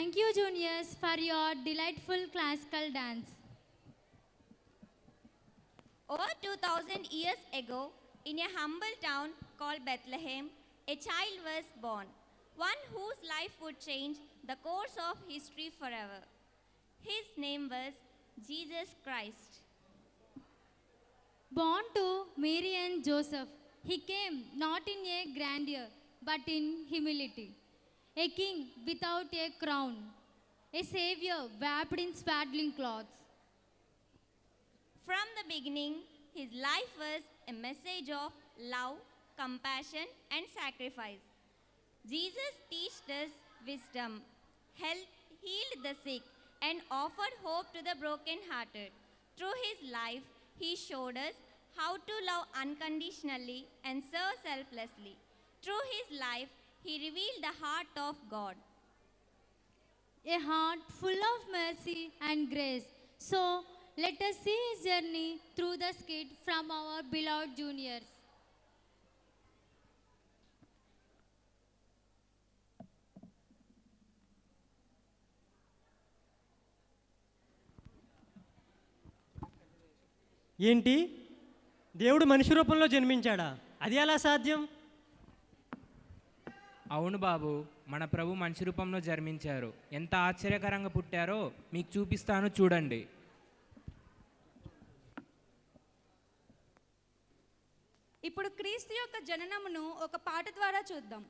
Thank you, juniors, for your delightful classical dance. Over 2000 years ago, in a humble town called Bethlehem, a child was born, one whose life would change the course of history forever. His name was Jesus Christ. Born to Mary and Joseph, he came not in a grandeur, but in humility. A king without a crown, a savior wrapped in swaddling cloths. From the beginning, his life was a message of love, compassion, and sacrifice. Jesus taught us wisdom, helped, healed the sick, and offered hope to the brokenhearted. Through his life, he showed us how to love unconditionally and serve selflessly. Through his life, he revealed the heart of God. A heart full of mercy and grace. So, let us see his journey through the skit from our beloved juniors. ఏంటి దేవుడు మనిషి రూపంలో జన్మించాడా? అది ఎలా సాధ్యం? అవును బాబు, మన ప్రభు మనిషి రూపంలో జన్మించారు. ఎంత ఆశ్చర్యకరంగా పుట్టారో మీకు చూపిస్తాను, చూడండి. ఇప్పుడు క్రీస్తు యొక్క జననమును ఒక పాట ద్వారా చూద్దాం.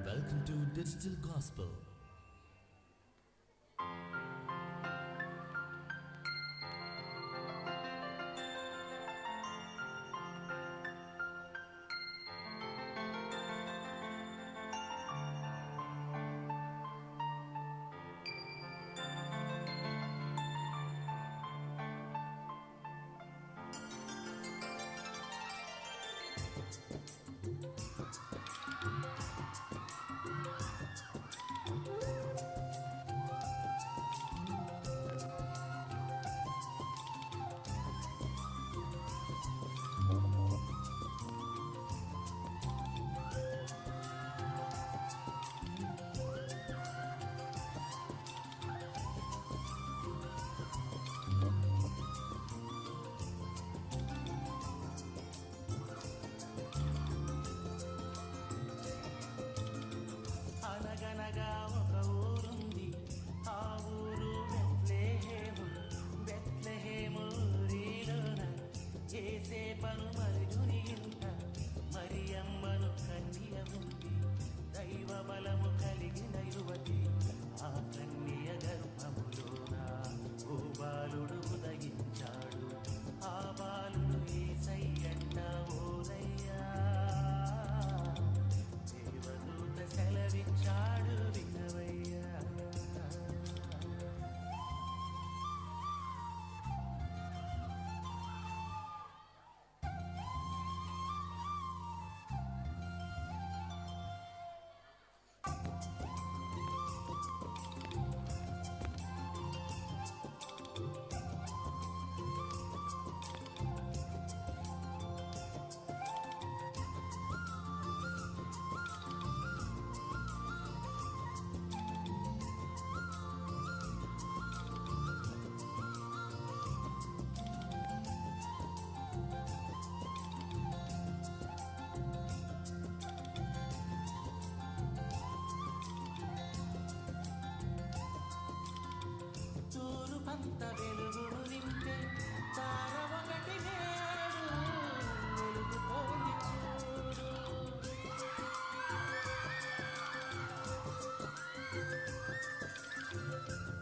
Welcome to Digital Gospel. అనగనగా ఒక ఊరుంది, ఆ ఊరు బెత్లెహేము. బెత్లెహేము ఊరిలోన యేసేపును మరుగుని ఇంట మరియమ్మను కన్య ఉంది. దైవ బలము కలిగిన యువతి, ఆ కన్య గర్భములోన ఓ బాలుడు ఉదయించాడు. ఆ బాలుడు యేసయ్యంట ఓరయ్యా. దేవదూత సెలవిచ్చాడు వినవయ్యా. తూరుపంత వెలుగును నింపే తార ఒకటి నేడు వెలుగుతోంది చూడు.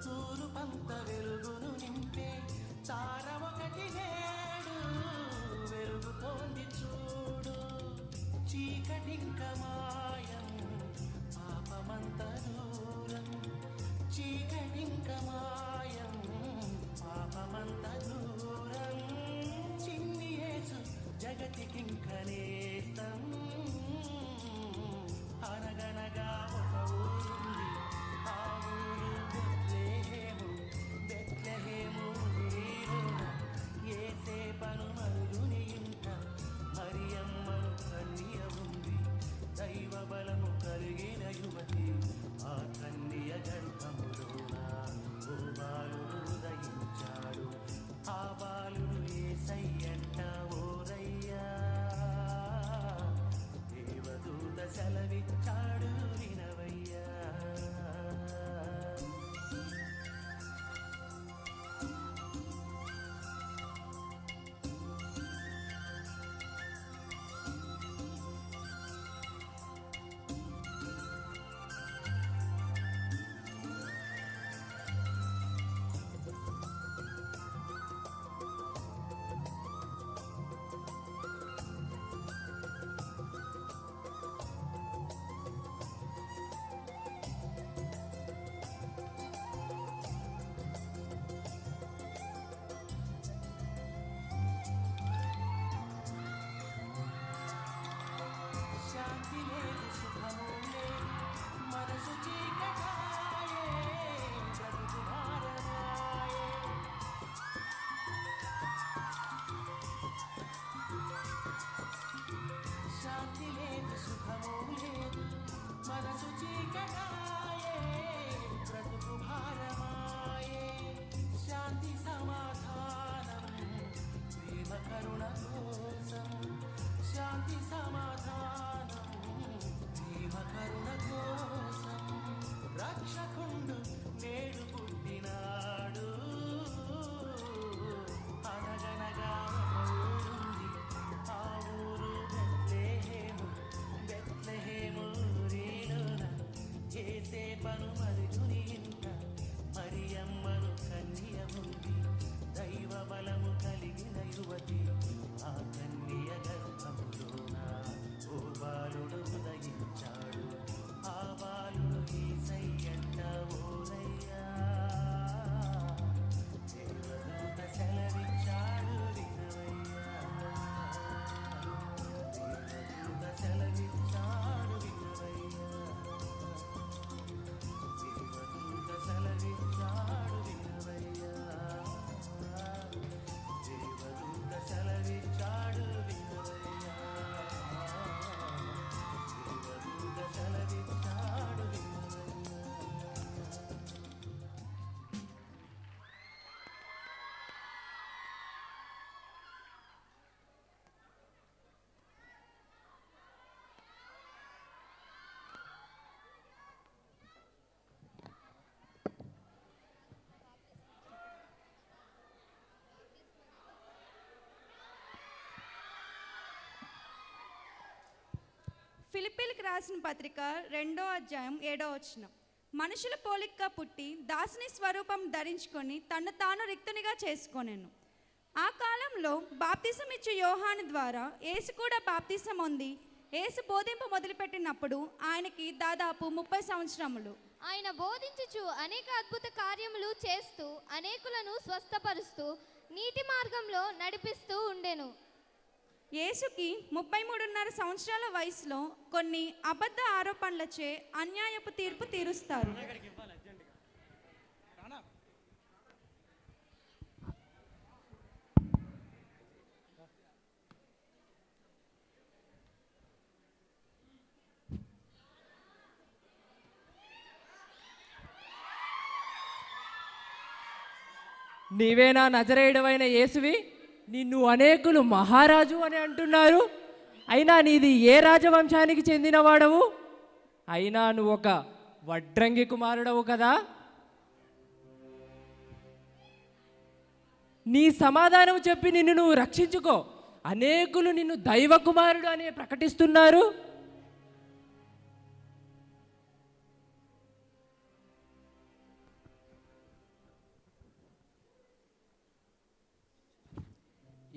తూరుపంత వెలుగును నింపే తార ఒకటి నేడు వెలుగుతోంది చూడు. చీకటింక మాయం, పాపమంత దూరం. చీకటింక మాయం, పాపమంత దూరం. చిన్ని యేసు జగతికింక నేస్తం. మనసు చీకటాయే బ్రతుకు భారమాయే శాంతి సమాధానం ప్రేమ కరుణ కోసం శాంతి సమాధానం ప్రేమ కరుణ కోసం రక్షకుండు నేడు పుట్టినాడు అనగనగా ఒక ఊరుంది ఆ ఊరు బెత్లెహేము బెత్లెహేము ఊరిలోన యేసేపను మరుచుని ఇంట మరియమ్మను కన్య ఉంది దైవ బలము కలిగిన యువతి ఆ కన్య గర్భములోన ఓ బాలుడు ఉదయించాడు ఆ బాలుడు యేసయ్యంట ఓరయ్యా దేవదూత సెలవిచ్చాడు వినవయ్యా దేవదూత సెలవిచ్చాడు వినవయ్యా దేవదూత సెలవిచ్చాడు వినవయ్యా దేవదూత సెలవిచ్చాడు వినవయ్యా దేవదూత సెలవిచ్చాడు వినవయ్యా. ఫిలిప్పీలకు రాసిన పత్రిక 2వ అధ్యాయం 7వ వచనం. మనుషుల పోలికగా పుట్టి దాసుని స్వరూపం ధరించుకొని తను తాను రిక్తునిగా చేసుకొనెను. ఆ కాలంలో బాప్తిసం ఇచ్చే యోహాను ద్వారా యేసు కూడా బాప్తిసం పొంది యేసు బోధింపు మొదలుపెట్టినప్పుడు ఆయనకి దాదాపు 30 సంవత్సరములు. ఆయన బోధించుచు అనేక అద్భుత కార్యములు చేస్తూ అనేకులను స్వస్థపరుస్తూ నీతి మార్గంలో నడిపిస్తూ ఉండెను. యేసుకి 33.5 సంవత్సరాల వయసులో కొన్ని అబద్ధ ఆరోపణలచే అన్యాయపు తీర్పు తీరుస్తారు. నీవేనా నజరేయుడవైన యేసువి? నిన్ను అనేకులు మహారాజు అని అంటున్నారు. అయినా నీది ఏ రాజవంశానికి చెందినవాడవు? అయినా నువ్వు ఒక వడ్రంగి కుమారుడవు కదా. నీ సమాధానం చెప్పి నిన్ను నువ్వు రక్షించుకో. అనేకులు నిన్ను దైవ కుమారుడు అని ప్రకటిస్తున్నారు.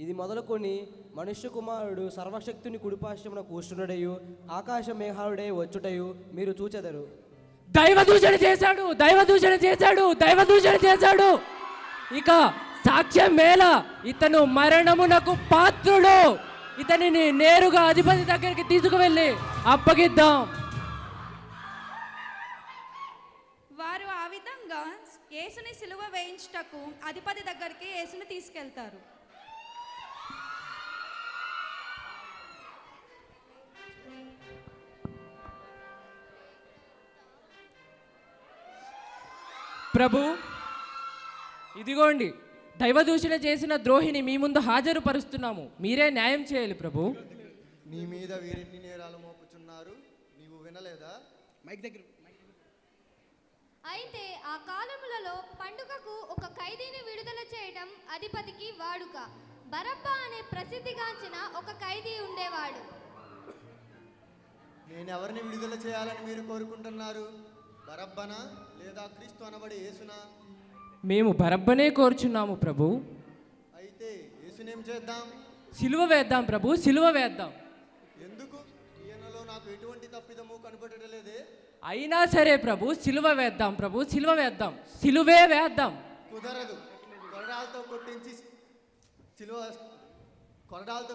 ఇది మొదలుకొని మనుష్య కుమారుడు సర్వశక్తుని కుడిపార్శ్వమున కూర్చున్నడయు ఆకాశ మేఘాలుడై వచ్చుటయు మీరు చూచెదరు. దైవదూషణ చేశాడు, దైవదూషణ చేశాడు, దైవదూషణ చేశాడు. ఇక సాక్ష్యం మేళ. ఇతను మరణమునకు పాత్రుడు. ఇతనిని నేరుగా అధిపతి దగ్గరికి తీసుకువెళ్ళి అప్పగిద్దాం. వారు ఆ విధంగా యేసుని సిలువ వేయించుటకు అధిపతి దగ్గరికి యేసుని తీసుకెళ్తారు. ప్రభు, ఇదిగోండి దైవదూషణ చేసిన ద్రోహిని మీ ముందు హాజరుపరుస్తున్నాము. మీరే న్యాయం చేయాలి ప్రభు. నీ మీద వీరెన్ని నేరాలు మోపుచున్నారు, నీవు వినలేదా? అయితే ఆ కాలములలో పండుగకు ఒక ఖైదీని విడుదల చేయడం అధిపతికి వాడుక. బరబ్బా అనే ప్రసిద్ధిగాంచిన ఒక ఖైదీ ఉండేవాడు. నేను ఎవరిని విడుదల చేయాలని మీరు కోరుకుంటున్నారు? బరబ్బనా లేదా క్రీస్తు అనబడి యేసునా? మేము బరబ్బనే కోరుచున్నాము ప్రభు. అయితే యేసునేం చేద్దాం? సిలువ వేద్దాం ప్రభు, సిలువ వేద్దాం. ఎందుకు? ఈయనలో నాకు ఎటువంటి తప్పిదము కనపడలేదే. అయినా సరే ప్రభు, సిలువ వేద్దాం ప్రభు, సిలువ వేద్దాం, సిలువే వేద్దాం. కుదరదు. కొరడాలతో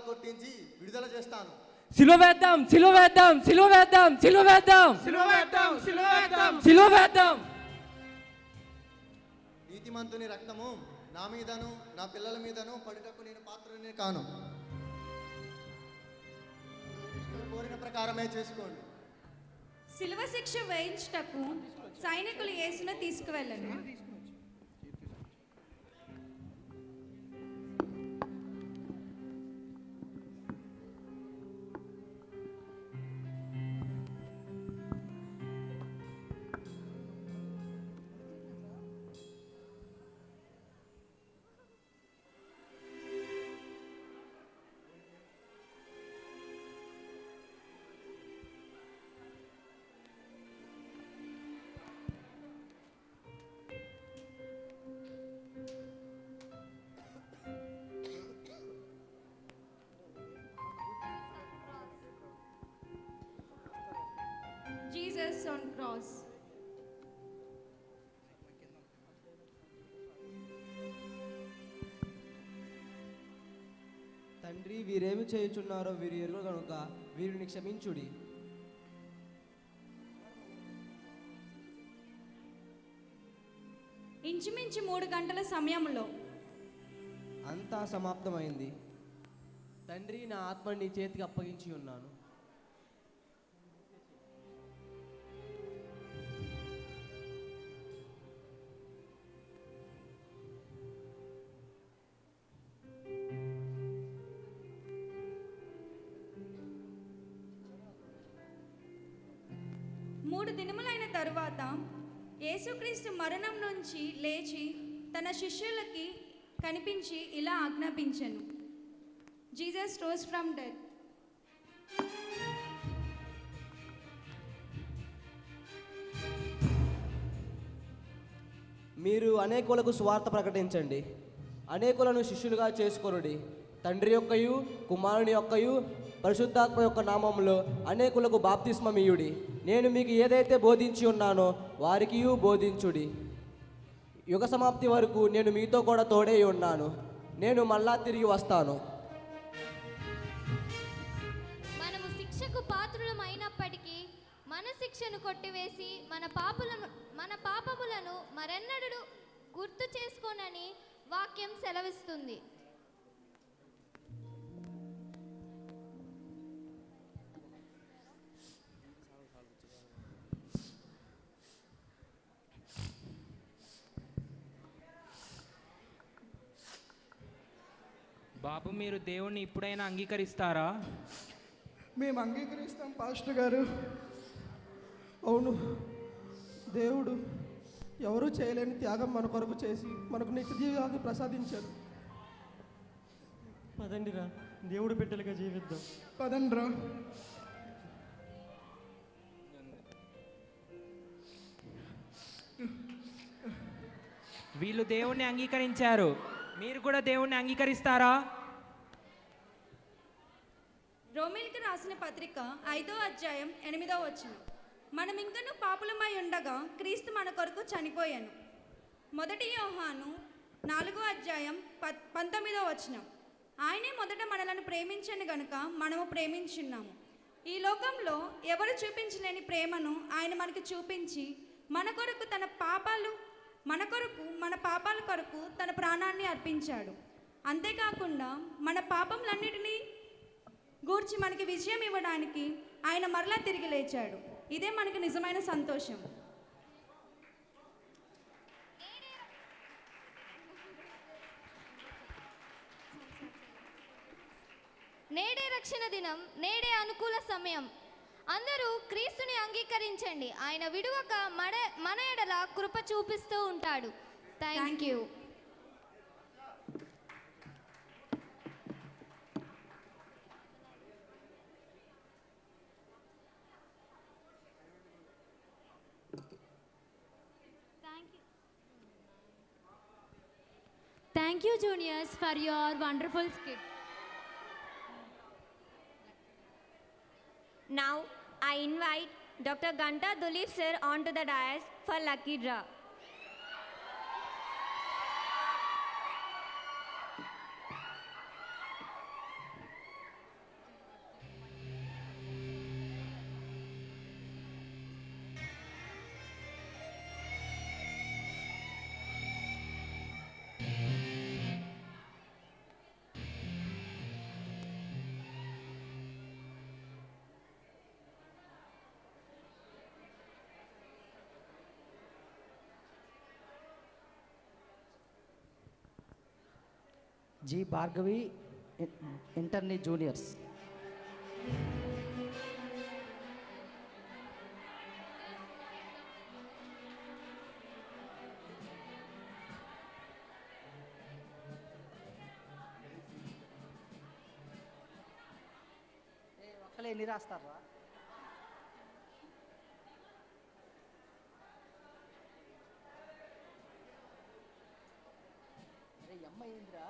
కొట్టించి విడుదల చేస్తాను. సిలువ వేద్దాం, సిలువ వేద్దాం, సిలువ వేద్దాం, సిలువ వేద్దాం, సిలువ వేద్దాం, సిలువ వేద్దాం, సిలువ వేద్దాం. నీతిమంతుని రక్తము నా మీదను నా పిల్లల మీదను పడుటకు నేను పాత్రనే కాను. కోరిన ప్రకారమే చేసుకోండి. శిలువ శిక్ష వేయించుటకు సైనికులు యేసును తీసుకువెళ్ళను. Jesus on cross. తండ్రి, వీరేమి చేయుచున్నారో వీరు ఎరుగరు కనుక వీరిని క్షమించుడి. ఇంచుమించు 3 గంటల సమయంలో అంతా సమాప్తమైంది. తండ్రి, నా ఆత్మ నీ చేతికి అప్పగించి ఉన్నాను. మూడు దినములైన తరువాత యేసుక్రీస్తు మరణం నుంచి లేచి తన శిష్యులకి కనిపించి ఇలా ఆజ్ఞాపించెను. Jesus rose from death. మీరు అనేకులకు సువార్త ప్రకటించండి, అనేకులను శిష్యులుగా చేసుకొనుడి. తండ్రి యొక్కయు కుమారుని యొక్కయు పరిశుద్ధాత్మ యొక్క నామంలో అనేకులకు బాప్తిస్మమియుడి. నేను మీకు ఏదైతే బోధించి ఉన్నానో వారికి బోధించుడి. యుగ సమాప్తి వరకు నేను మీతో కూడా తోడే ఉన్నాను. నేను మళ్ళా తిరిగి వస్తాను. మనము శిక్షకు పాత్రులమైనప్పటికీ మన శిక్షను కొట్టివేసి మన పాపములను మరెన్నడూ గుర్తు చేసుకోనని వాక్యం సెలవిస్తుంది. బాబు, మీరు దేవుణ్ణి ఇప్పుడైనా అంగీకరిస్తారా? మేము అంగీకరిస్తాం పాస్టర్ గారు. అవును, దేవుడు ఎవరూ చేయలేని త్యాగం మన కొరకు చేసి మనకు నిత్య జీవాన్ని ప్రసాదించాడు. పదండిరా, దేవుడు బిడ్డలుగా జీవిద్దాం. పదండ్రా. వీళ్ళు దేవుణ్ణి అంగీకరించారు, మీరు కూడా దేవుణ్ణి అంగీకరిస్తారా? రోమీయులకు రాసిన పత్రిక 5వ అధ్యాయం 8వ వచనం. మనం ఇంకనూ పాపులమై ఉండగా క్రీస్తు మన కొరకు చనిపోయాను. మొదటి యోహాను 4వ అధ్యాయం 19వ వచనం. ఆయనే మొదట మనలను ప్రేమించని గనుక మనము ప్రేమించున్నాము. ఈ లోకంలో ఎవరు చూపించలేని ప్రేమను ఆయన మనకు చూపించి మన పాపాల కొరకు తన ప్రాణాన్ని అర్పించాడు. అంతేకాకుండా మన పాపములన్నిటినీ గూర్చి మనకి విజయం ఇవ్వడానికి ఆయన మరలా తిరిగి లేచాడు. ఇదే మనకి నిజమైన సంతోషం. నేడే రక్షణ దినం, నేడే అనుకూల సమయం. అందరూ క్రీస్తుని అంగీకరించండి. ఆయన విడువక మన ఎడల కృప చూపిస్తూ ఉంటాడు. Thank you. Thank you, juniors, for your wonderful skit. Now, I invite Dr. Ganta Dulip sir onto the dais for lucky draw. G Bhargavi internee juniors. ఒక్కలే ఎన్ని రాస్తారా? అరే అమ్మ ఏందిరా?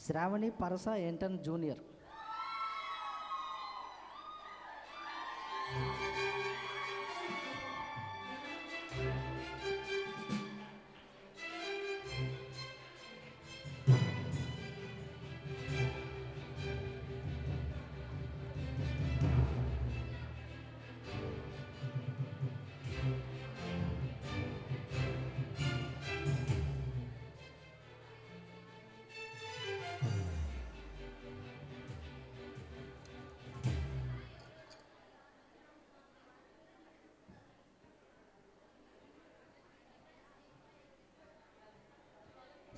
శ్రావణి పరస intern junior.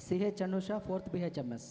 CH Anusha 4th BHMS.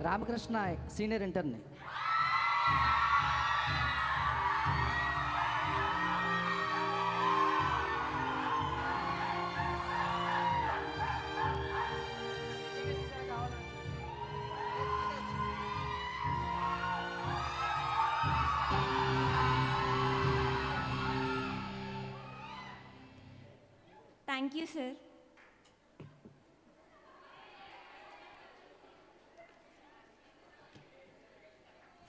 Ramakrishna senior internee. Thank you, sir.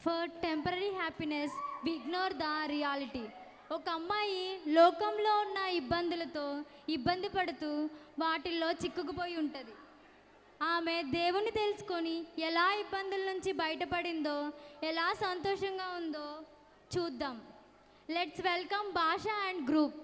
For temporary happiness, we ignore the reality. ఒక అమ్మాయి లోకంలో ఉన్న ఇబ్బందులతో ఇబ్బంది పడుతూ వాటిల్లో చిక్కుకుపోయి ఉంటుంది. ఆమె దేవుని తెలుసుకొని ఎలా ఇబ్బందుల నుంచి బయటపడిందో, ఎలా సంతోషంగా ఉందో చూద్దాం. లెట్స్ వెల్కమ్ భాష అండ్ గ్రూప్.